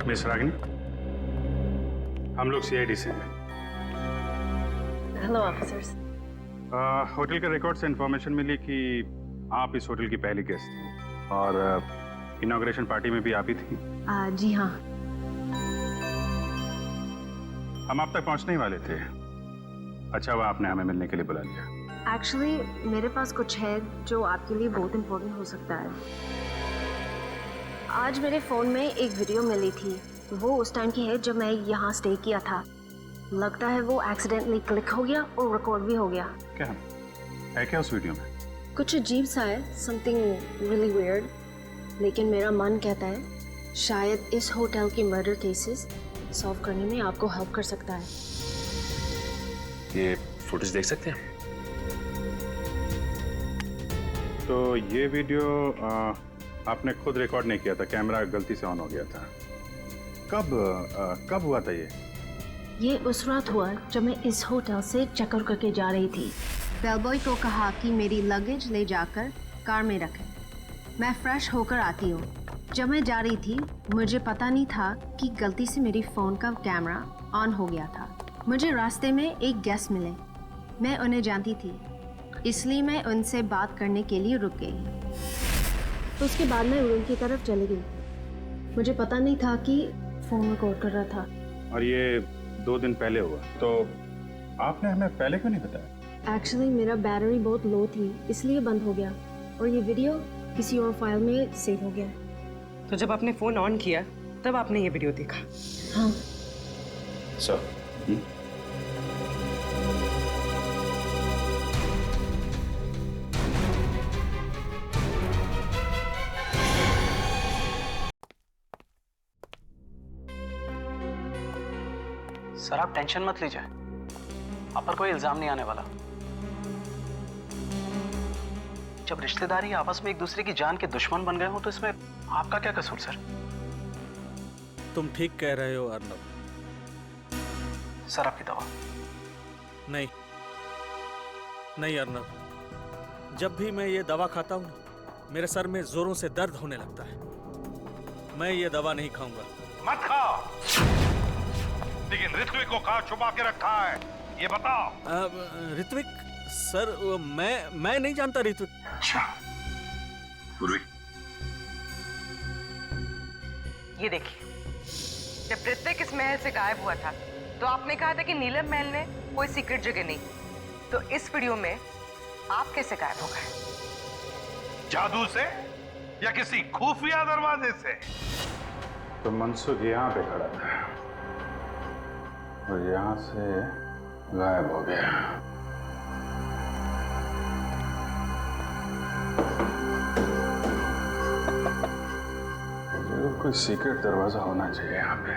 Miss Ragini, हम लोग CID से हैं। Hello officers. होटल के रिकॉर्ड से इंफॉर्मेशन मिली कि आप इस होटल की पहली गेस्ट थी और इनॉग्रेशन पार्टी में भी आप ही थी। जी हाँ। हम आप तक पहुंचने ही वाले थे। अच्छा हुआ आपने हमें मिलने के लिए बुला लिया। एक्चुअली मेरे पास कुछ है जो आपके लिए बहुत इम्पोर्टेंट हो सकता है। आज मेरे फ़ोन में एक वीडियो मिली थी, वो उस टाइम की है जब मैं यहाँ स्टे किया था। लगता है वो एक्सीडेंटली क्लिक हो गया और रिकॉर्ड भी हो गया। क्या है क्या उस वीडियो में? कुछ अजीब सा है, समथिंग रियली वियर्ड, लेकिन मेरा मन कहता है शायद इस होटल की मर्डर केसेस सॉल्व करने में आपको हेल्प कर सकता है। ये फुटेज देख सकते हैं? तो ये वीडियो आपने खुद रिकॉर्ड नहीं किया था, कैमरा गलती से ऑन हो गया था। कब हुआ था ये उस रात हुआ जब मैं इस होटल से चेकआउट करके जा रही थी। बेलबॉय को कहा कि मेरी लगेज ले जाकर कार में रखें, मैं फ्रेश होकर आती हूँ। जब मैं जा रही थी मुझे पता नहीं था कि गलती से मेरी फ़ोन का कैमरा ऑन हो गया था। मुझे रास्ते में एक गेस्ट मिले, मैं उन्हें जानती थी, इसलिए मैं उनसे बात करने के लिए रुक गई। तो उसके बाद मैं रूम की तरफ चली गई। मुझे पता नहीं था कि फ़ोन रिकॉर्ड कर रहा था। और ये 2 दिन पहले हुआ, तो आपने हमें पहले क्यों नहीं बताया? एक्चुअली मेरा बैटरी बहुत लो थी, इसलिए बंद हो गया और ये वीडियो किसी और फाइल में सेव हो गया। तो जब आपने फोन ऑन किया तब आपने ये वीडियो देखा? हाँ। सर, सर आप टेंशन मत लीजिए, आप पर कोई इल्जाम नहीं आने वाला। जब रिश्तेदारी आपस में एक दूसरे की जान के दुश्मन बन गए हो तो इसमें आपका क्या कसूर सर? तुम ठीक कह रहे हो अर्नब। सर आपकी दवा। नहीं नहीं अर्नब, जब भी मैं ये दवा खाता हूँ मेरे सर में जोरों से दर्द होने लगता है। मैं ये दवा नहीं खाऊंगा। मत खाओ, लेकिन ऋत्विक को कहाँ छुपा के रखा है ये बताओ। ऋत्विक सर, मैं नहीं जानता ऋत्विक। अच्छा पूर्वी, ये देखिए, जब ऋत्विक इस महल से गायब हुआ था तो आपने कहा था कि नीलम महल में कोई सीक्रेट जगह नहीं। तो इस वीडियो में आप कैसे गायब हो गए? जादू से या किसी खुफिया दरवाजे से? तो मनसुख यहाँ पे खड़ा था और यहाँ से गायब हो गया। जरूर कोई सीक्रेट दरवाजा होना चाहिए यहाँ पे।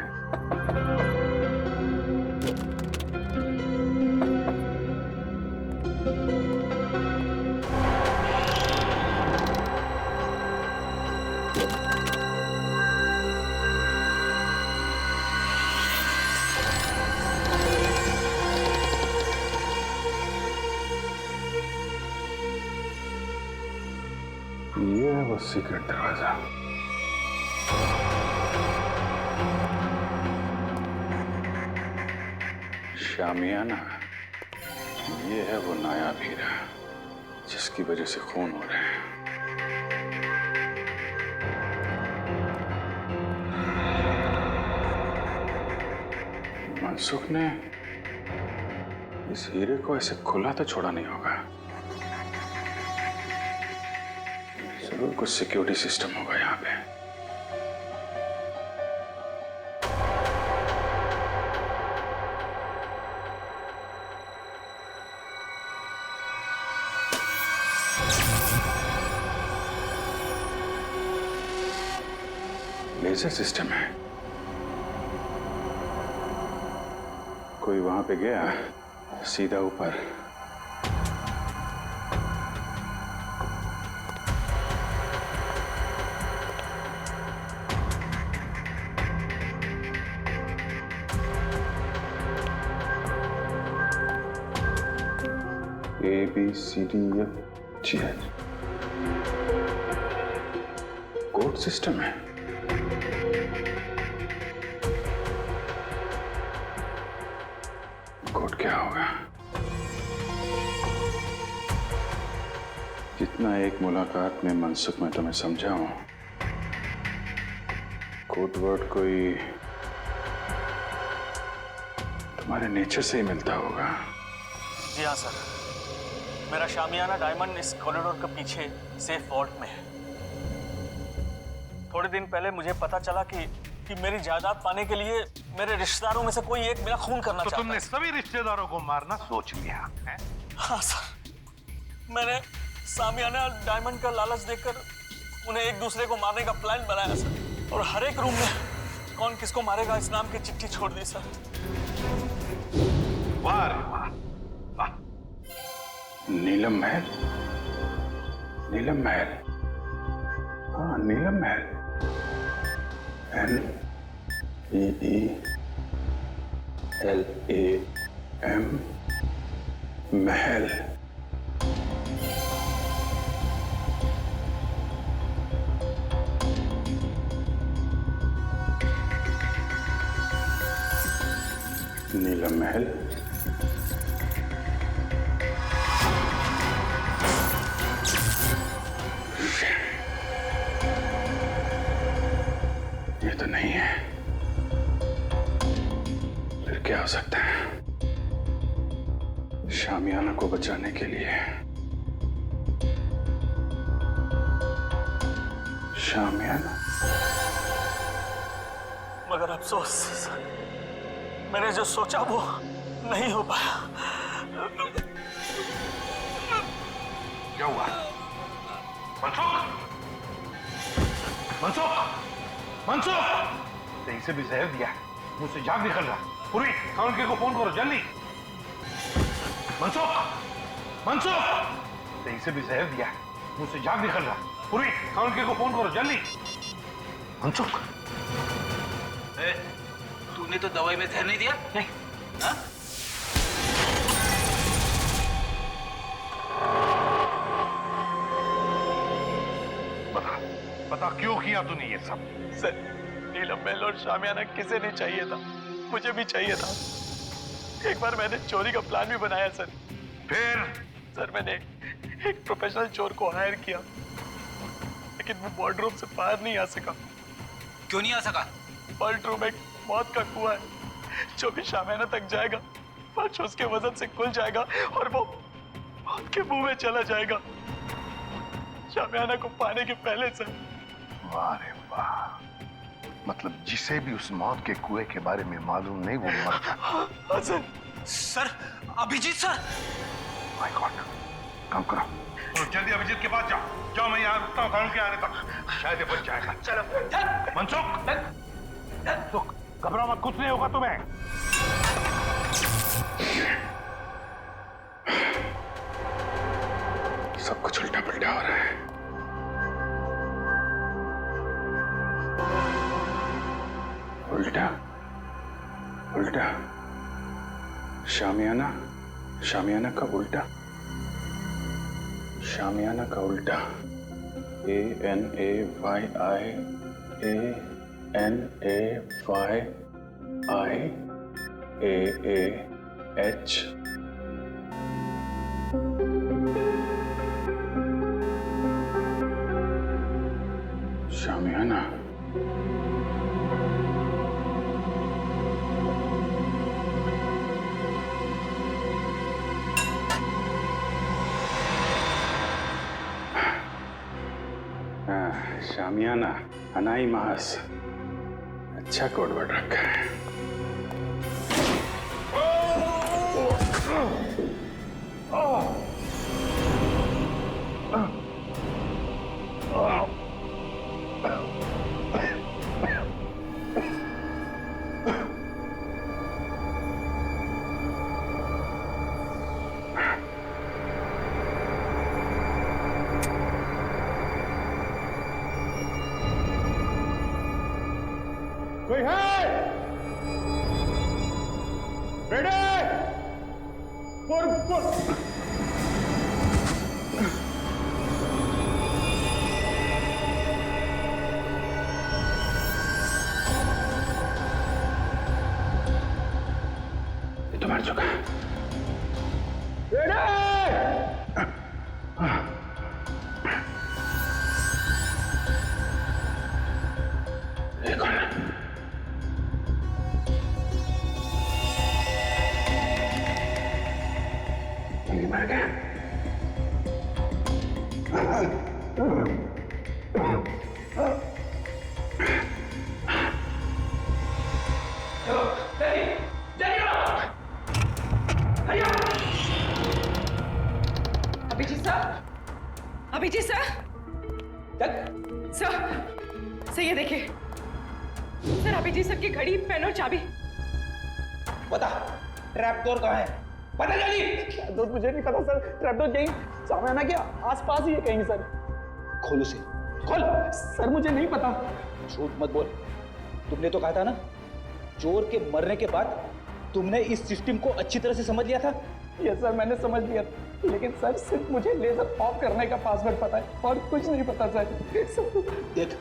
ये है वो सीक्रेट दरवाजा। शामियाना, ये है वो नायाब हीरा जिसकी वजह से खून हो रहे हैं। मनसुख ने इस हीरे को ऐसे खुला तो छोड़ा नहीं होगा। जरूर कुछ सिक्योरिटी सिस्टम होगा यहाँ पे। लेजर सिस्टम है। कोई वहां पे गया सीधा ऊपर। ABCDFG कोड सिस्टम है। क्या होगा? जितना एक मुलाकात में मनसुख मैं तुम्हें समझा हूं, कोड वर्ड कोई तुम्हारे नेचर से ही मिलता होगा। जी हाँ सर, मेरा शामियाना डायमंड इस कॉरिडोर के पीछे सेफ वॉल्ट में है। थोड़े दिन पहले मुझे पता चला कि मेरी जायदाद पाने के लिए मेरे रिश्तेदारों में से कोई एक मेरा खून करना चाहता है। तुमने सभी रिश्तेदारों को मारना सोच लिया है? हाँ सर, मैंने शामियाना डायमंड का लालच देकर उन्हें एक दूसरे को मारने का प्लान बनाया सर, और हर एक रूम में कौन किसको मारेगा इस नाम की चिट्ठी छोड़ दी सर। वाह रे वाह, वाह। नीलम महल, नीलम महल, हाँ नीलम महल, NEELAM महल। नीलम महल, ये तो नहीं है। फिर क्या हो सकता है? शामियाना को बचाने के लिए शामियाना। मगर अफसोस, मैंने जो सोचा वो नहीं हो पाया। क्या हुआ? मनसुख, मनसुख, मनसुख! सही से भी जहर दिया, मुझसे जाग निकल रहा। पूरी काउंके को फोन करो जल्दी। मनसुख, मनसुख! सही से भी जहर दिया, मुझसे जाग निकल रहा। पूरी काउंके को फोन करो जल्दी। मनसुख, तूने तो दवाई में जहर नहीं दिया? नहीं। हाँ? बता, बता क्यों किया तूने ये सब? सर, नीलम महल और शामियाना किसे नहीं चाहिए था, मुझे भी चाहिए था। एक बार मैंने चोरी का प्लान भी बनाया सर। फिर? सर, मैंने एक प्रोफेशनल चोर को हायर किया, लेकिन वो वार्डरोब से बाहर नहीं आ सका। क्यों नहीं आ सका? वार्डरोब एक मौत का कुआं है, जो भी शामियाना तक जाएगा फर्श उसके वजन से खुल जाएगा और वो मौत के मुंह में चला जाएगा, शामियाना को पाने के पहले सर। वाह रे वाह, मतलब जिसे भी उस मौत के कुएं के बारे में मालूम नहीं वो मर जाता। हाँ sir. Sir, Abhijeet sir! My God, काम करो। तो जल्दी अभिजीत के पास जाओ। जाओ, मैं यहाँ रुकता हूँ के आने तक, शायद ये बच जाएगा। चलो। मनसुख, घबराओ मत, कुछ नहीं होगा तुम्हें। सब कुछ उल्टा पुल्टा हो रहा है। उल्टा उल्टा, शामियाना, शामियाना का उल्टा, शामियाना का उल्टा। ANAYIANAYIAH। शामियाना। शामियाना, अनाई मास, अच्छा कोडवर्ड रखा है। कोई है? रेडी? ये तो मर चुका है। सर ये देखिए सर, अभिजीत सर की घड़ी, पेन और चाबी। बता ट्रैप डोर कहाँ है, पता जल्दी। ट्रैपडोर मुझे नहीं पता सर, ट्रैपडोर कहीं सामने के आसपास ही है कहीं सर। खोल उसे, खोल। सर मुझे नहीं पता। झूठ मत बोल, तुमने तो कहा था ना चोर के मरने के बाद तुमने इस सिस्टम को अच्छी तरह से समझ लिया था। यस सर, मैंने समझ लिया, लेकिन सर सिर्फ मुझे लेजर ऑफ करने का पासवर्ड पता है और कुछ नहीं पता सर। देख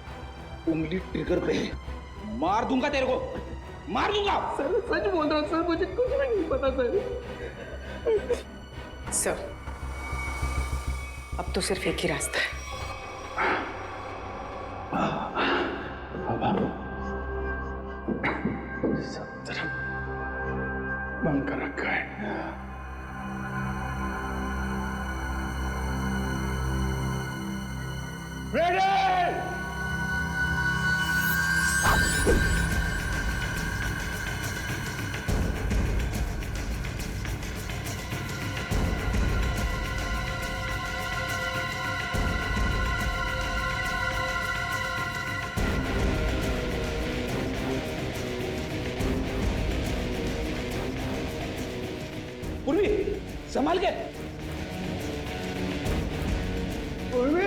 उंगली ट्रिगर पे है, मार दूंगा तेरे को, मार दूंगा। सर सच बोल रहा हूँ सर, मुझे कुछ भी नहीं पता सर। सर अब तो सिर्फ एक ही रास्ता है। सब तरफ बंद कर रखा है। पूर्वी संभाल के। पूर्वी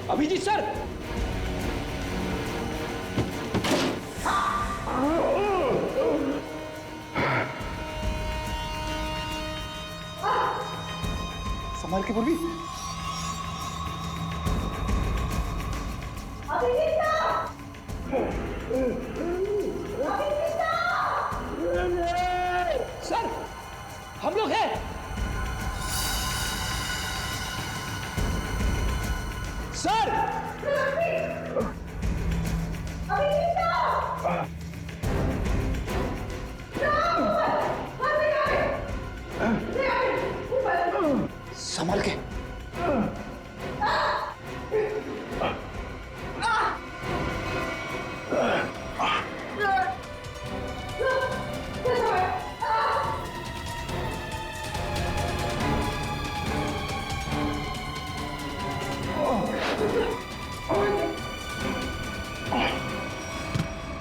अभिजीत सर, संभाल के पूर्वी। सर हम लोग हैं। सर संभाल के।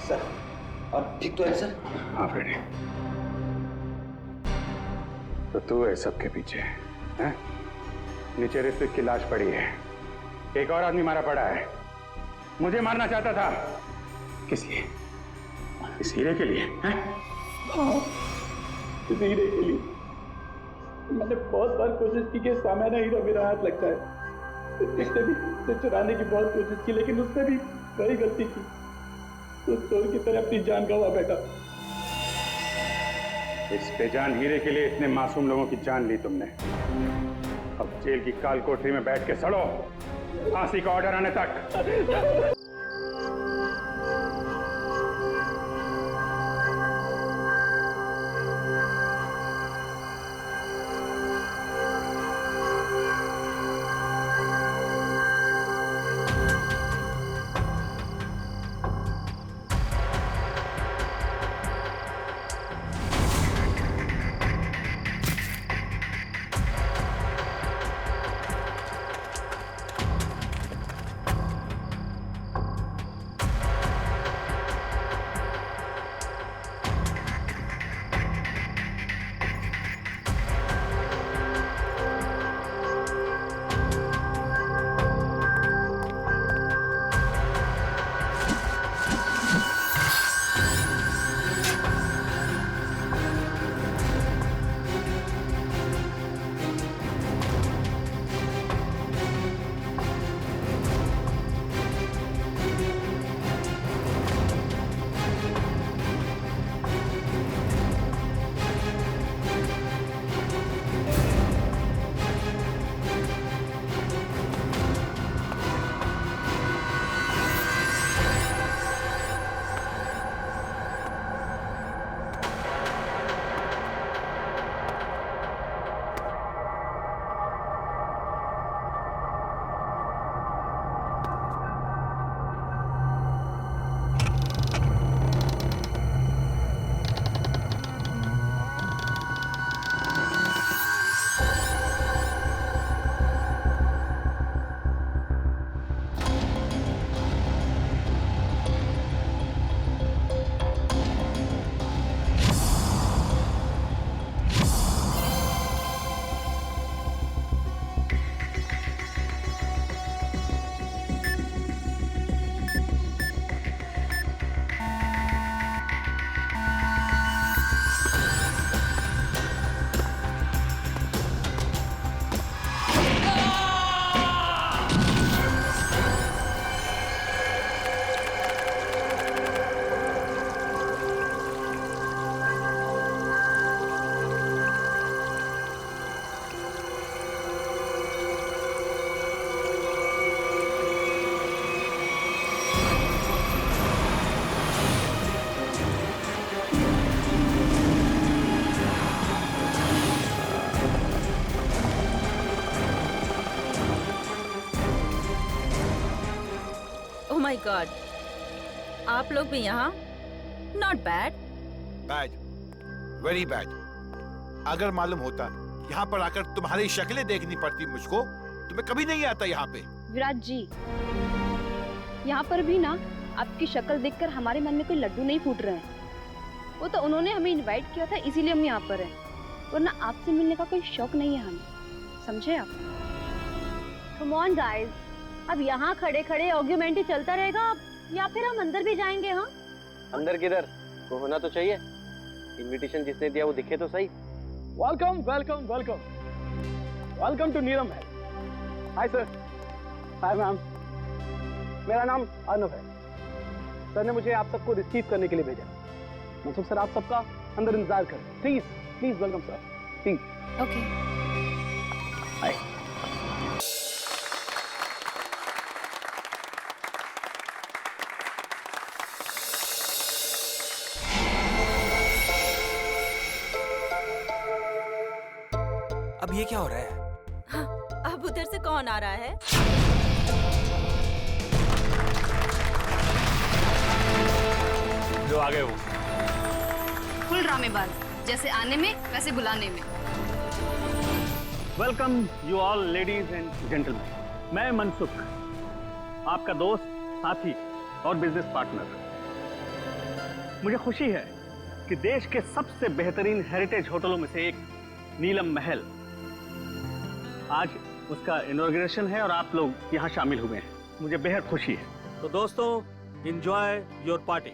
सर अब ठीक तो है सर? हाँ फ्रेडी, तो तू है सबके पीछे हैं? नीचे ऋत्विक की लाश पड़ी है, एक और आदमी मारा पड़ा है, मुझे मारना चाहता था। किस लिए? इस हीरे के लिए हैं? इस हीरे के लिए मैंने बहुत बार कोशिश की कि सामान्य हीरा मेरा हाथ लगता है। इसने भी इसे चुराने की बहुत कोशिश की, लेकिन उसने भी वही गलती की, तो चोर की तरह अपनी जान गंवा बैठा। इस बेजान हीरे के लिए इतने मासूम लोगों की जान ली तुमने। अब जेल की काल कोठरी में बैठ के सड़ो, फांसी का ऑर्डर आने तक। माय गॉड, आप लोग भी यहाँ? Not bad. Bad, very bad. अगर मालूम होता यहाँ पर आकर तुम्हारी शक्लें देखनी पड़ती मुझको तो मैं कभी नहीं आता यहाँ पे। विराट जी, यहाँ पर भी ना आपकी शक्ल देखकर हमारे मन में कोई लड्डू नहीं फूट रहे हैं। वो तो उन्होंने हमें इनवाइट किया था, इसीलिए हम यहाँ पर हैं, वरना आपसे मिलने का कोई शौक नहीं है हमें, समझे आप? कम ऑन गाइस, अब यहाँ खड़े खड़े आर्गुमेंट ही चलता रहेगा या फिर हम अंदर भी जाएंगे? हाँ, अंदर किधर, वो होना तो चाहिए। इनविटेशन जिसने दिया वो दिखे तो सही। Welcome welcome welcome welcome to Neelam Mahal. Hi sir. Hi ma'am. मेरा नाम अर्नव है। सर ने मुझे आप सबको रिसीव करने के लिए भेजा। मनसुख सर, आप सबका अंदर इंतजार करें। Please please welcome sir, please. Okay. Hi. अब ये क्या हो रहा है? अब उधर से कौन आ रहा है? जो आ गए वो फुल ड्रामेबाज, जैसे आने में वैसे बुलाने में। Welcome you all ladies and gentleman. मैं मनसुख, आपका दोस्त, साथी और बिजनेस पार्टनर। मुझे खुशी है कि देश के सबसे बेहतरीन हेरिटेज होटलों में से एक नीलम महल, आज उसका इनॉग्रेशन है और आप लोग यहाँ शामिल हुए हैं। मुझे बेहद खुशी है। तो दोस्तों, एंजॉय योर पार्टी।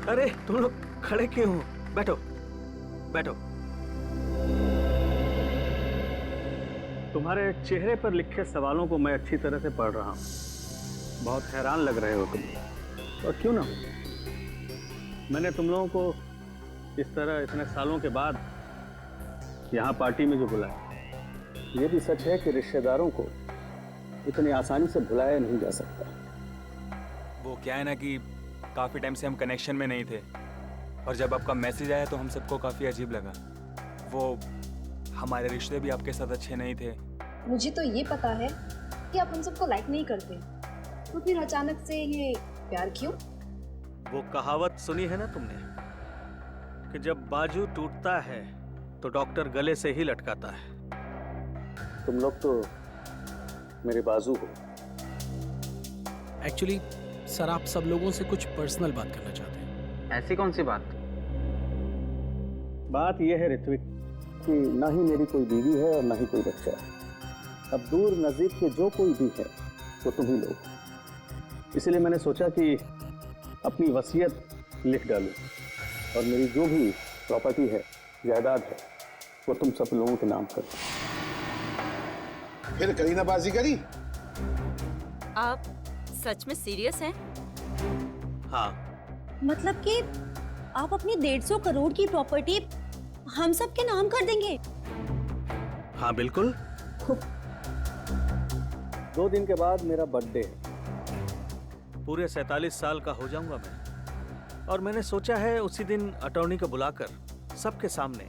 अरे तुम लोग खड़े क्यों हो? बैठो बैठो। तुम्हारे चेहरे पर लिखे सवालों को मैं अच्छी तरह से पढ़ रहा हूँ। बहुत हैरान लग रहे हो तुम, और क्यों ना। मैंने तुम लोगों को इस तरह इतने सालों के बाद यहाँ पार्टी में जो बुलाया, ये भी सच है कि रिश्तेदारों को इतनी आसानी से भुलाया नहीं जा सकता। वो क्या है ना कि काफ़ी टाइम से हम कनेक्शन में नहीं थे, और जब आपका मैसेज आया तो हम सबको काफ़ी अजीब लगा। वो हमारे रिश्ते भी आपके साथ अच्छे नहीं थे। मुझे तो ये पता है कि आप हम सबको लाइक नहीं करते, तो फिर अचानक से ये प्यार क्यों? वो कहावत सुनी है ना तुमने कि जब बाजू टूटता है तो डॉक्टर गले से ही लटकाता है। तुम लोग तो मेरे बाजू हो। एक्चुअली सर, आप सब लोगों से कुछ पर्सनल बात करना चाहते हैं। ऐसी कौन सी बात? बात यह है ऋत्विक कि ना ही मेरी कोई बीवी है और ना ही कोई बच्चा है। अब दूर नजदीक के जो कोई भी है वो तुम ही लोग। इसलिए मैंने सोचा कि अपनी वसीयत लिख डालूं और मेरी जो भी प्रॉपर्टी है, जायदाद है, वो तुम सब लोगों के नाम कर। फिर करीनाबाजी करी? आप सच में सीरियस हैं? हाँ। मतलब कि आप अपनी 150 करोड़ की प्रॉपर्टी हम सब के नाम कर देंगे? हाँ बिल्कुल। 2 दिन के बाद मेरा बर्थडे है। पूरे 47 साल का हो जाऊंगा मैं, और मैंने सोचा है उसी दिन अटॉर्नी को बुलाकर सबके सामने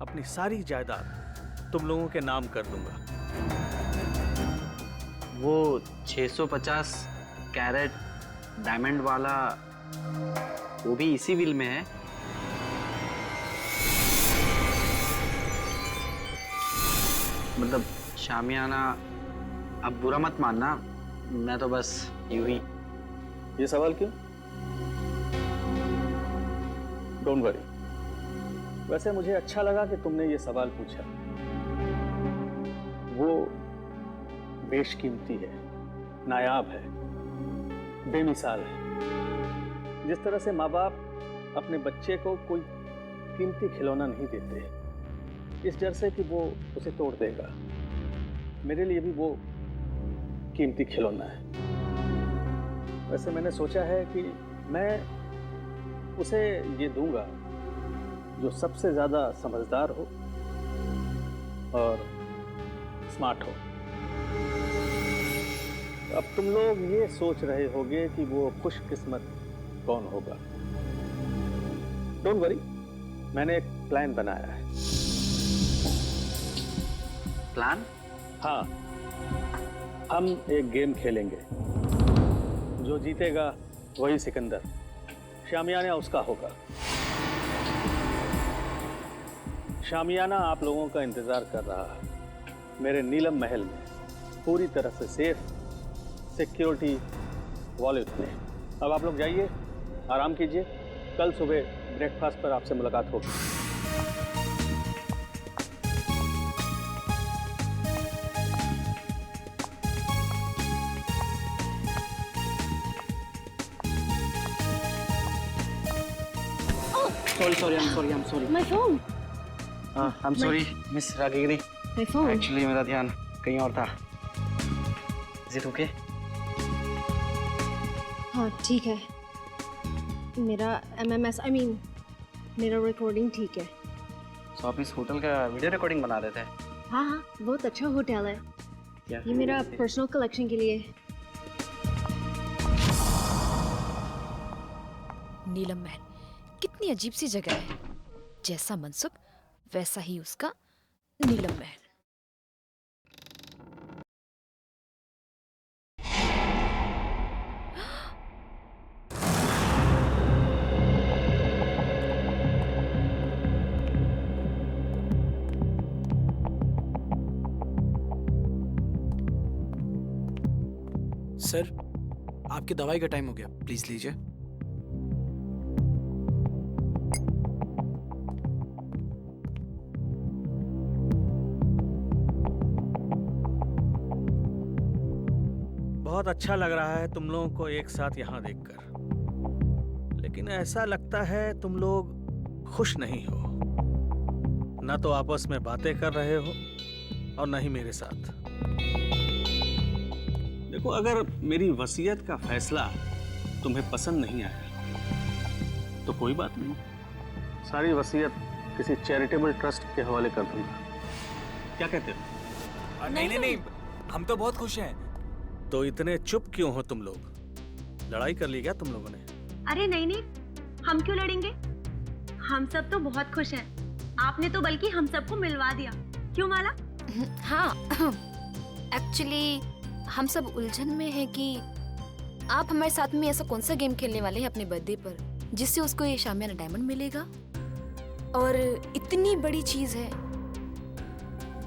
अपनी सारी जायदाद तुम लोगों के नाम कर दूंगा। वो 650 कैरेट डायमंड वाला, वो भी इसी विल में है? मतलब शामियाना, अब बुरा मत मानना, मैं तो बस यूं ही। ये सवाल क्यों? Don't worry. वैसे मुझे अच्छा लगा कि तुमने ये सवाल पूछा। वो बेशकीमती है, नायाब है, बेमिसाल है। जिस तरह से माँ बाप अपने बच्चे को कोई कीमती खिलौना नहीं देते, इस डर से कि वो उसे तोड़ देगा, मेरे लिए भी वो कीमती खिलौना है। वैसे मैंने सोचा है कि मैं उसे ये दूंगा जो सबसे ज्यादा समझदार हो और स्मार्ट हो। अब तुम लोग ये सोच रहे होगे कि वो खुशकिस्मत कौन होगा। डोंट वरी, मैंने एक प्लान बनाया है। प्लान? हाँ, हम एक गेम खेलेंगे। जो जीतेगा वही सिकंदर, शामियाना उसका होगा। शामियाना आप लोगों का इंतजार कर रहा है मेरे नीलम महल में, पूरी तरह से सेफ, सिक्योरिटी वॉलेट में। अब आप लोग जाइए, आराम कीजिए, कल सुबह ब्रेकफास्ट पर आपसे मुलाकात होगी। Sorry, I am sorry. My phone. I am sorry miss Ragini. My phone. Actually मेरा ध्यान कहीं और था। Is it okay? हाँ ठीक है, मेरा MMS मेरा रिकॉर्डिंग ठीक है। तो आप इस होटल का वीडियो रिकॉर्डिंग बना रहे थे? हाँ हाँ, बहुत अच्छा होटल है। क्या? ये मेरा पर्सनल कलेक्शन के लिए। नीलम महल कितनी अजीब सी जगह है, जैसा मनसुख वैसा ही उसका नीलम महल। सर, आपकी दवाई का टाइम हो गया, प्लीज लीजिए। बहुत अच्छा लग रहा है तुम लोगों को एक साथ यहाँ देखकर, लेकिन ऐसा लगता है तुम लोग खुश नहीं हो। ना तो आपस में बातें कर रहे हो और न ही मेरे साथ। देखो, अगर मेरी वसीयत का फैसला तुम्हें पसंद नहीं आया तो कोई बात नहीं, सारी वसीयत किसी चैरिटेबल ट्रस्ट के हवाले कर दूंगा। क्या कहते हो? नहीं, हम तो बहुत खुश हैं। तो इतने चुप क्यों हो तुम लोग? लड़ाई कर ली क्या तुम लोगों ने? अरे नहीं, हम क्यों लड़ेंगे? हम सब तो बहुत खुश हैं। आपने तो बल्कि हम सबको मिलवा दिया, क्यों माला? हाँ, एक्चुअली हम सब उलझन में हैं कि आप हमारे साथ में ऐसा कौन सा गेम खेलने वाले हैं अपने बर्थडे पर जिससे उसको ये शामियाना डायमंड मिलेगा। और इतनी बड़ी चीज है,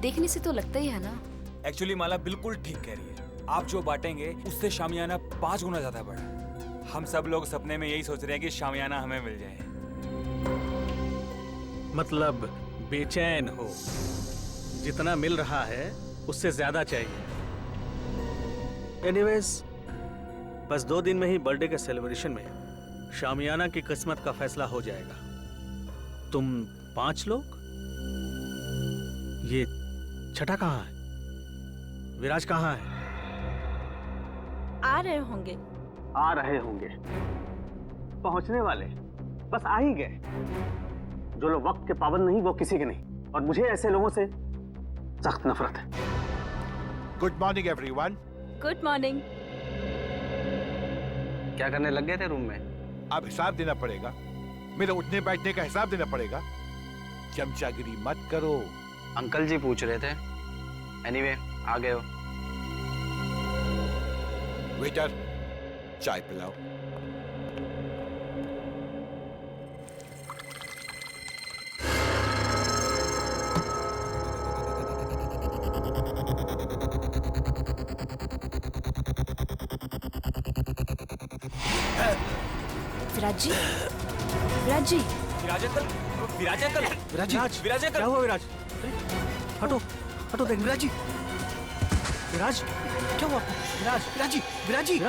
देखने से तो लगता ही है ना। एक्चुअली माला बिल्कुल ठीक कह रही है। आप जो बांटेंगे उससे शामियाना 5 गुना ज्यादा बड़ा। हम सब लोग सपने में यही सोच रहे हैं कि शामियाना हमें मिल जाए। मतलब बेचैन हो, जितना मिल रहा है उससे ज्यादा चाहिए। एनीवेज, बस 2 दिन में ही बर्थडे के सेलिब्रेशन में शामियाना की किस्मत का फैसला हो जाएगा। तुम 5 लोग, ये छठा कहाँ है? विराज कहाँ है? आ रहे होंगे। आ रहे होंगे, पहुंचने वाले, बस आ ही गए। जो लोग वक्त के पाबंद नहीं वो किसी के नहीं, और मुझे ऐसे लोगों से सख्त नफरत है। Good morning everyone. Good morning. क्या करने लग गए थे रूम में? अब हिसाब देना पड़ेगा, मेरे उठने बैठने का हिसाब देना पड़ेगा। चमचागिरी मत करो। अंकल जी पूछ रहे थे। एनीवे, आ गए हो। वेटर, चाय पिलाओ। विराज जी, विराज जी। विराज अंकल, विराज अंकल, विराज अंकल। क्या हुआ विराज? हटो हटो, देख विराज जी। विराज क्या हुआ? विराज जी, विराज जी।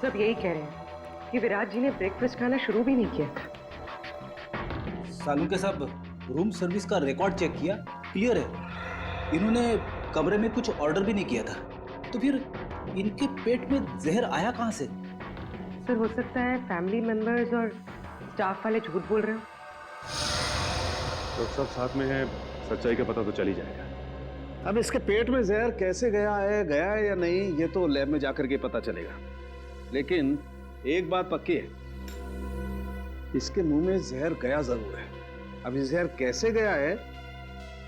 सब यही कह रहे हैं कि विराज जी ने ब्रेकफास्ट खाना शुरू भी नहीं किया था। सालू के साहब, रूम सर्विस का रिकॉर्ड चेक किया, क्लियर है। इन्होंने कमरे में कुछ ऑर्डर भी नहीं किया था, तो फिर इनके पेट में जहर आया कहाँ से? सर, हो सकता है फैमिली मेंबर्स और स्टाफ वाले झूठ बोल रहे हो। तो सब साथ में है, सच्चाई का पता तो चल ही जाएगा। अब इसके पेट में जहर कैसे गया है या नहीं, ये तो लैब में जाकर के पता चलेगा। लेकिन एक बात पक्की है, इसके मुंह में जहर गया जरूर है। अब ये जहर कैसे गया है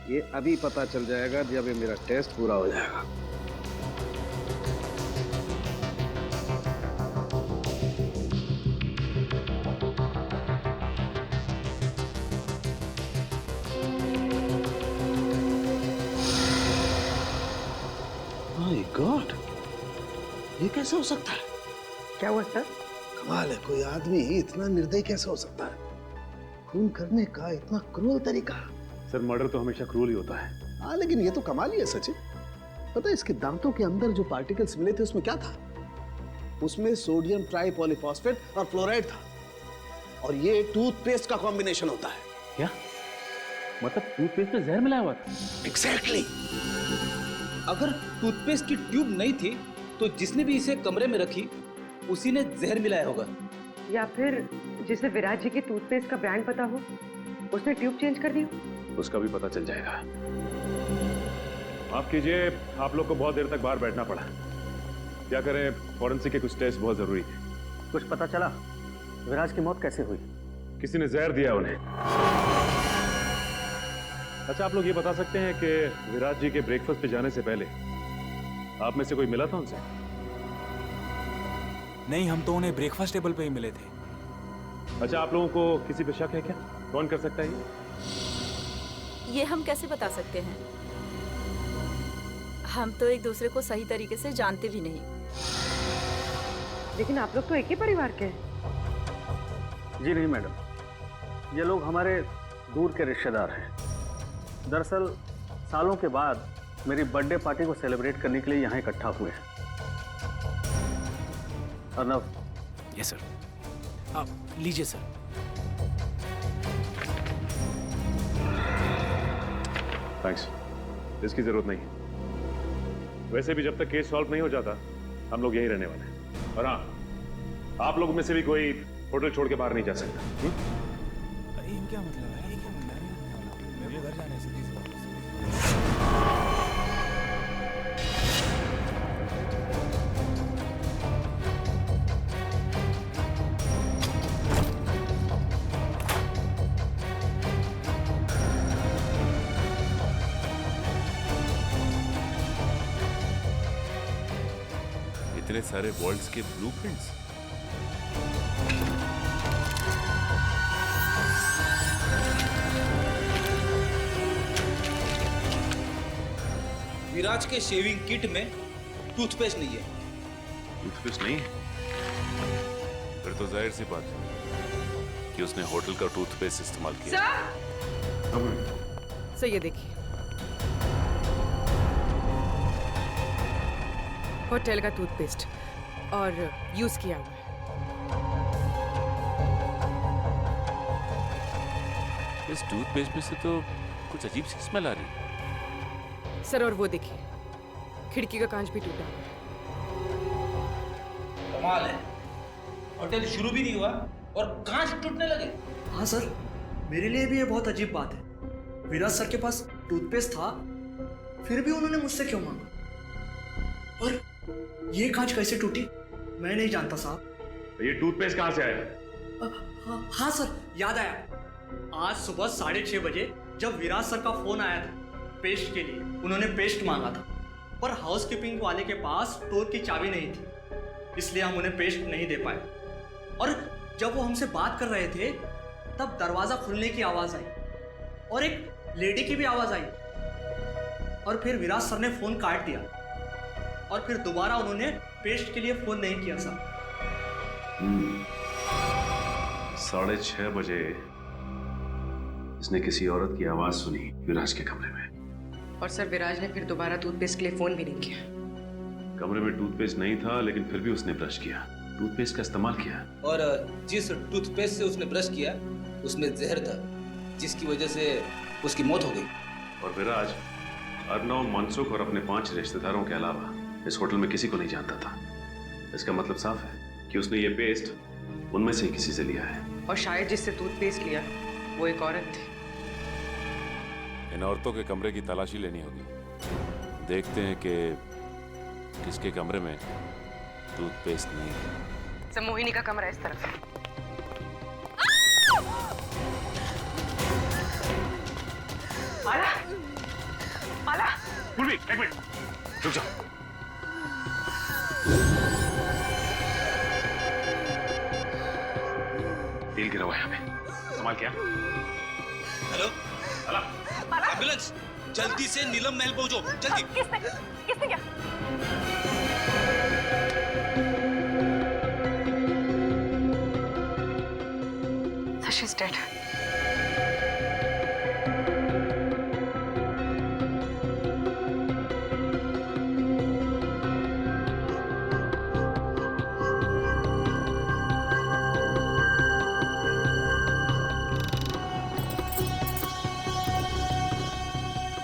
ये अभी पता चल जाएगा जब ये मेरा टेस्ट पूरा हो जाएगा। माय गॉड, ये कैसे हो सकता है? क्या हुआ सर? कमाल है, कोई आदमी इतना निर्दयी कैसे हो सकता है? खून करने का इतना क्रूर तरीका। सर मर्डर तो हमेशा क्रूर ही होता है। हाँ लेकिन ये तो कमाल ही है सचिन। पता है इसके दांतों के अंदर जो पार्टिकल्स मिले थे उसमें क्या था? उसमें सोडियम ट्राइपॉलीफॉस्फेट और फ्लोराइड था। और ये टूथपेस्ट का कॉम्बिनेशन होता है। क्या मतलब टूथपेस्ट में जहर मिलाया हुआ था? एग्जैक्टली। अगर टूथपेस्ट की ट्यूब नहीं थी तो जिसने भी इसे कमरे में रखी उसी ने जहर मिलाया होगा। या फिर जिसे विराज जी की टूथपेस्ट का ब्रांड पता हो उसने ट्यूब चेंज कर दी। उसका भी पता चल जाएगा। माफ कीजिए, आप लोग को बहुत देर तक बाहर बैठना पड़ा। क्या करें, फॉरेंसिक के कुछ टेस्ट बहुत जरूरी थे। कुछ पता चला विराज की मौत कैसे हुई? किसी ने जहर दिया उन्हें। अच्छा, आप लोग ये बता सकते हैं कि विराज जी के ब्रेकफास्ट पे जाने से पहले आप में से कोई मिला था उनसे? नहीं, हम तो उन्हें ब्रेकफास्ट टेबल पे ही मिले थे। अच्छा, आप लोगों को किसी पे शक है क्या? कौन कर सकता है ये हम कैसे बता सकते हैं? हम तो एक दूसरे को सही तरीके से जानते भी नहीं। लेकिन आप लोग तो एक ही परिवार के हैं। जी नहीं मैडम, ये लोग हमारे दूर के रिश्तेदार हैं। दरअसल सालों के बाद मेरी बर्थडे पार्टी को सेलिब्रेट करने के लिए यहाँ इकट्ठा हुए हैं। अर्नव। Yes sir. आप लीजिए सर। थैंक्स, इसकी जरूरत नहीं है। वैसे भी जब तक केस सॉल्व नहीं हो जाता हम लोग यहीं रहने वाले हैं। और हाँ, आप लोगों में से भी कोई होटल छोड़ के बाहर नहीं जा सकता। क्या मतलब है? मेरे घर जाने से इतने सारे वॉल्ट्स के ब्लूप्रिंट्स। विराज के शेविंग किट में टूथपेस्ट नहीं है। टूथपेस्ट नहीं है? फिर तो जाहिर सी बात है कि उसने होटल का टूथपेस्ट इस्तेमाल किया। सर ये देखिए, होटल का टूथपेस्ट और यूज किया हुआ है। इस टूथपेस्ट में से तो कुछ अजीब सी स्मेल आ रही है। सर और वो देखिए, खिड़की का कांच भी टूटा हुआ है। कमाल है, होटल शुरू भी नहीं हुआ और कांच टूटने लगे। हाँ सर, मेरे लिए भी ये बहुत अजीब बात है। विराज सर के पास टूथपेस्ट था, फिर भी उन्होंने मुझसे क्यों मांगा? और ये कांच कैसे टूटी मैं नहीं जानता साहब। ये टूथपेस्ट कहाँ से आया? हाँ सर, याद आया। आज सुबह 6:30 बजे जब विराज सर का फोन आया था पेस्ट के लिए, उन्होंने पेस्ट मांगा था, पर हाउसकीपिंग वाले के पास स्टोर की चाबी नहीं थी, इसलिए हम उन्हें पेस्ट नहीं दे पाए। और जब वो हमसे बात कर रहे थे तब दरवाजा खुलने की आवाज आई और एक लेडी की भी आवाज आई, और फिर विराज सर ने फोन काट दिया और फिर दोबारा उन्होंने पेस्ट के लिए फोन नहीं किया सर। 6:30 बजे इसने किसी औरत की आवाज सुनी विराज के कमरे में। और सर विराज ने फिर दोबारा टूथपेस्ट के लिए फोन भी नहीं किया। कमरे में टूथपेस्ट नहीं था, लेकिन फिर भी उसने ब्रश किया, टूथपेस्ट का इस्तेमाल किया। और जिस टूथपेस्ट से उसने ब्रश किया उसमें जहर था, जिसकी वजह से उसकी मौत हो गई। और विराज अर्नव, मनसुख और अपने 5 रिश्तेदारों के अलावा इस होटल में किसी को नहीं जानता था। इसका मतलब साफ है कि उसने ये पेस्ट उनमें से किसी से लिया है। और शायद जिससे टूथपेस्ट लिया वो एक औरत थी। इन औरतों के कमरे की तलाशी लेनी होगी। देखते हैं कि किसके कमरे में टूथपेस्ट नहीं है। सर मोहिनी का कमरा इस तरफ है। माला, माला। पूर्वी, एक मिनट, रुक जाओ। तेल गिरा हुआ है यहाँ पे, संभाल क्या? हेलो, एम्बुलेंस, जल्दी से नीलम महल पहुंचो, जल्दी। किसने क्या? She's dead.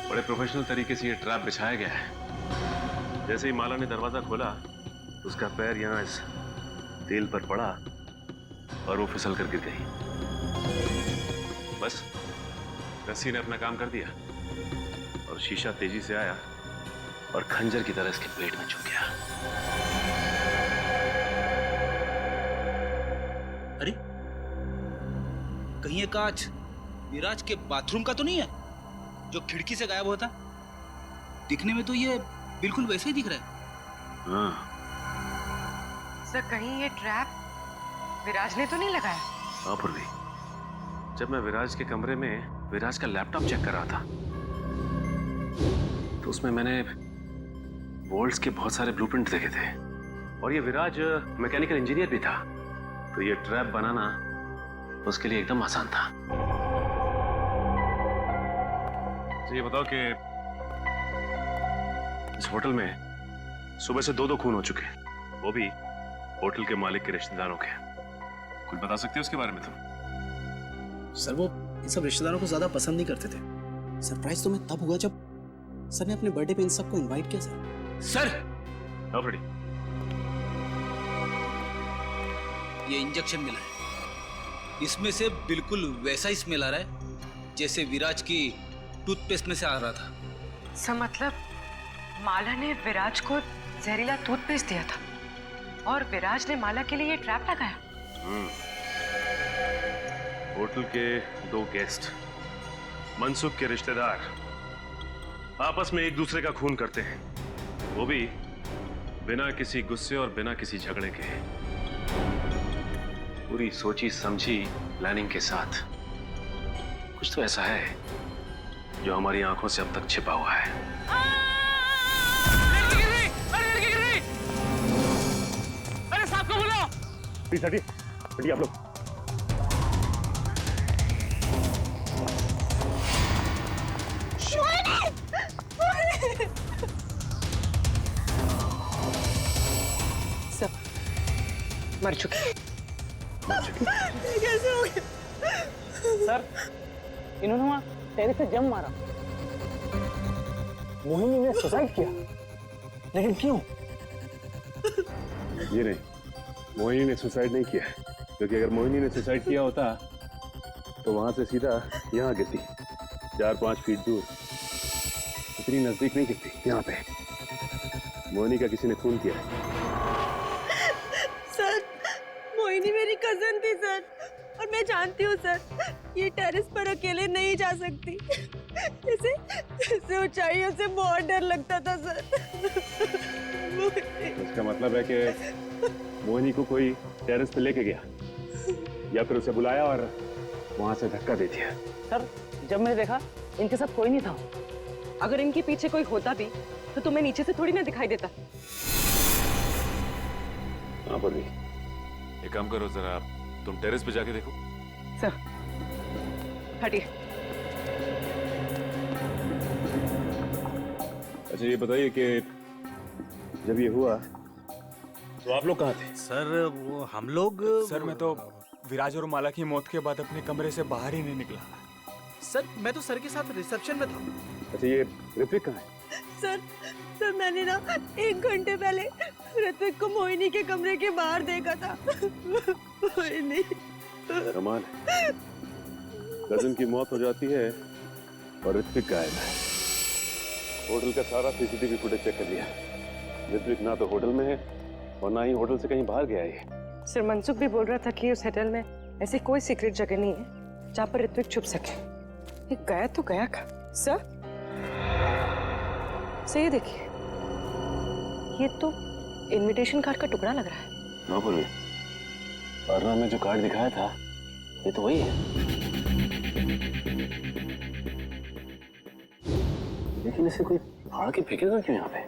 बड़े प्रोफेशनल तरीके से ये ट्रैप बिछाया गया है। जैसे ही माला ने दरवाजा खोला, उसका पैर यहाँ इस तेल पर पड़ा और वो फिसल कर गिर गई। बस रस्सी ने अपना काम कर दिया और शीशा तेजी से आया और खंजर की तरह इसके पेट में चुभ गया। अरे, कहीं ये कांच विराज के बाथरूम का तो नहीं है जो खिड़की से गायब हुआ था? दिखने में तो ये बिल्कुल वैसे ही दिख रहा है। हाँ। सर कहीं ये ट्रैप विराज ने तो नहीं लगाया? हाँ पूर्वी, जब मैं विराज के कमरे में विराज का लैपटॉप चेक कर रहा था तो उसमें मैंने वोल्ट्स के बहुत सारे ब्लूप्रिंट देखे थे और ये विराज मैकेनिकल इंजीनियर भी था, तो ये ट्रैप बनाना उसके लिए एकदम आसान था। तो ये बताओ कि इस होटल में सुबह से 2 खून हो चुके हैं, वो भी होटल के मालिक के रिश्तेदारों के। कुछ बता सकते हो उसके बारे में तुम? सर वो इन सब रिश्तेदारों को ज्यादा पसंद नहीं करते थे। सरप्राइज तो मैं तब हुआ जब सर ने अपने बर्थडे पे इन सबको इनवाइट किया। सर ऑलरेडी ये इंजेक्शन मिला है, इसमें से बिल्कुल वैसा ही स्मेल आ रहा है जैसे विराज की टूथपेस्ट में से आ रहा था। सर मतलब माला ने विराज को जहरीला टूथपेस्ट दिया था और विराज ने माला के लिए ये ट्रैप लगाया। होटल के 2 गेस्ट, मनसुख के रिश्तेदार, आपस में एक दूसरे का खून करते हैं, वो भी बिना किसी गुस्से और बिना किसी झगड़े के। पूरी सोची समझी प्लानिंग के साथ। कुछ तो ऐसा है जो हमारी आंखों से अब तक छिपा हुआ है। अरे साहब को बुलाओ। प्लीज हटिए आप लोग। सब मर चुके। कैसे हो गया? सर इन्होंने वहां टेरिस से जंप मारा। मोहिनी ने सुसाइड किया, लेकिन क्यों? ये नहीं, मोहिनी ने सुसाइड नहीं किया, क्योंकि अगर मोहिनी ने सुसाइड किया होता तो वहां से सीधा यहाँ गिरती, 4-5 फीट दूर। इतनी नजदीक नहीं गिरती, यहाँ पे। मोहिनी का किसी ने खून किया है। सर मोहिनी मेरी कजन थी सर, और मैं जानती हूँ सर ये टेरेस पर अकेले नहीं जा सकती। इसे ऊंचाइयों से बहुत डर लगता था सर। इसका मतलब है कि मोहिनी को कोई टेरेस पे लेके गया या फिर उसे बुलाया और वहां से धक्का दे दिया। सर जब मैंने देखा इनके साथ कोई नहीं था। अगर इनके पीछे कोई होता भी तो तुम्हें नीचे से थोड़ी ना दिखाई देता। हाँ पर भी एक काम करो, जरा तुम टेरेस पे जाके देखो। सर हटिए। अच्छा ये बताइए कि जब ये हुआ तो आप लोग कहाँ थे? सर वो हम लोग सर मैं तो विराज और माला की मौत के बाद अपने कमरे से बाहर ही नहीं निकला। सर मैं तो सर के साथ रिसेप्शन में था। अच्छा ये ऋत्विक कहाँ है? सर मैंने ना 1 घंटे पहले ऋत्विक को मोहिनी के कमरे के बाहर देखा था। मोहिनी कमाल है, कजन की मौत हो जाती है और ऋत्विक गायब है। होटल का सारा सीसीटीवी फुटेज चेक कर लिया। ऋत्विक ना तो होटल में है और ना ही होटल से कहीं बाहर गया है। सर मनसुख भी बोल रहा था कि उस होटल में ऐसी कोई सीक्रेट जगह नहीं है जहाँ पर ऋत्विक छुप सके। ये गया तो गया का सर। ये देखिए, ये तो इनविटेशन कार्ड का टुकड़ा लग रहा है। ना पूर्वी, अर्णव में जो कार्ड दिखाया था ये तो वही है। लेकिन इसे कोई फाड़ के फेंकेगा क्यों यहाँ पे?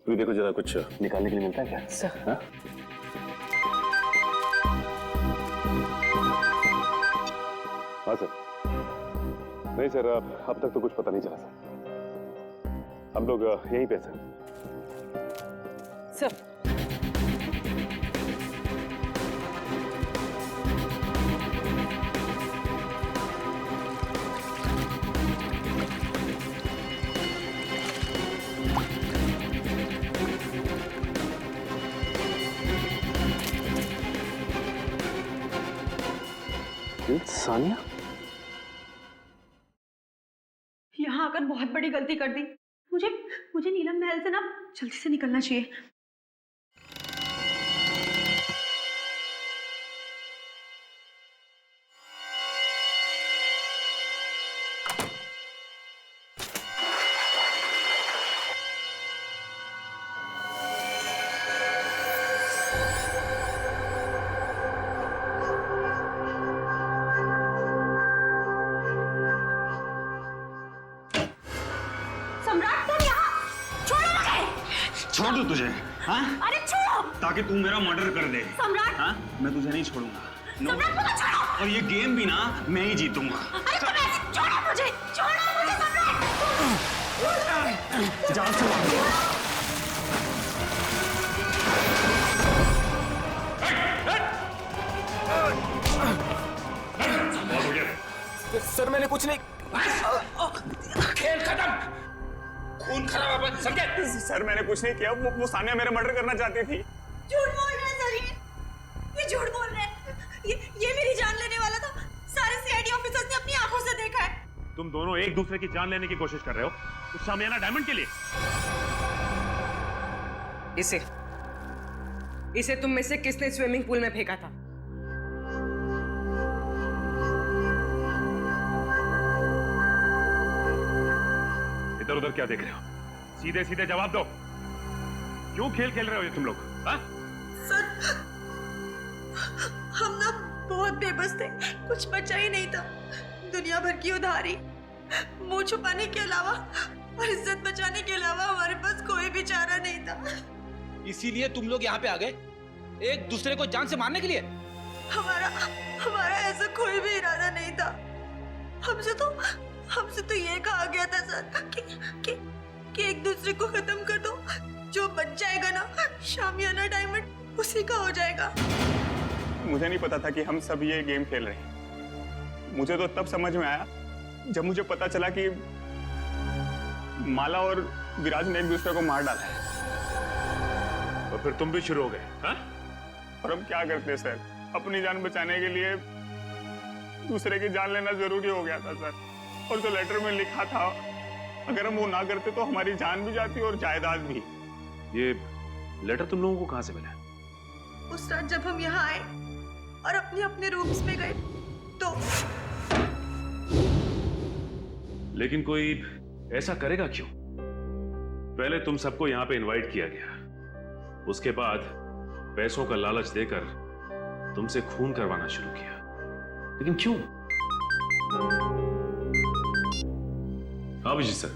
तू देखो जरा, कुछ निकालने के लिए मिलता है क्या? सर हाँ? हाँ सर। नहीं सर, अब तक तो कुछ पता नहीं चला सर। हम लोग यहीं पे सर। सर सानिया, यहाँ आकर बहुत बड़ी गलती कर दी। मुझे मुझे नीलम महल से ना जल्दी से निकलना चाहिए। छोड़ दूं तुझे? हाँ? अरे छोड़ो! ताकि तू मेरा मर्डर कर दे। सम्राट! हाँ? मैं तुझे नहीं छोड़ूंगा। सम्राट मुझे छोड़ो! और ये गेम भी ना मैं ही जीतूंगा। अरे तुम ऐसे छोड़ो मुझे! छोड़ो मुझे सम्राट! जान से मार। सर मैंने कुछ नहीं। खेल खत्म, खून खराब है, समझे? सर मैंने कुछ नहीं किया। वो सानिया मेरा मर्डर करना चाहती थी। झूठ बोल रहे हैं सर, ये झूठ बोल रहे हैं। ये मेरी जान लेने वाला था। सारे सीआईडी ऑफिसर्स ने अपनी आंखों से देखा है। तुम दोनों एक दूसरे की जान लेने की कोशिश कर रहे हो उस शामियाना डायमंड के लिए। इसे तुम में से किसने स्विमिंग पूल में फेंका था? इधर उधर क्या देख रहे हो? सीधे सीधे जवाब दो। क्यों खेल खेल रहे हो ये तुम लोग? हाँ? सर हम ना बहुत बेबस थे, कुछ बचा ही नहीं था। दुनिया भर की उधारी, मुंह छुपाने के अलावा और इज्जत बचाने के अलावा हमारे पास कोई भी चारा नहीं था। इसीलिए तुम लोग यहाँ पे आ गए, एक दूसरे को जान से मारने के लिए? हमारा ऐसा कोई भी इरादा नहीं था। हमसे तो ये कहा गया था सर कि एक दूसरे को खत्म कर दो। जो बच जाएगा ना शामियाना डायमंड, उसी का हो जाएगा। मुझे नहीं पता था कि हम सब ये गेम खेल रहे हैं। मुझे तो तब समझ में आया जब मुझे पता चला कि माला और विराज ने एक दूसरे को मार डाला है। और फिर तुम भी शुरू हो गए? हाँ? और हम क्या करते सर, अपनी जान बचाने के लिए दूसरे की जान लेना जरूरी हो गया था सर। और जो लेटर में लिखा था, अगर हम वो ना करते तो हमारी जान भी जाती और जायदाद भी। ये लेटर तुम लोगों को कहां से मिला? उस रात जब हम यहाँ आए और अपने अपने रूम्स में गए तो। लेकिन कोई ऐसा करेगा क्यों? पहले तुम सबको यहाँ पे इनवाइट किया गया, उसके बाद पैसों का लालच देकर तुमसे खून करवाना शुरू किया। लेकिन क्यों? अभिजीत सर,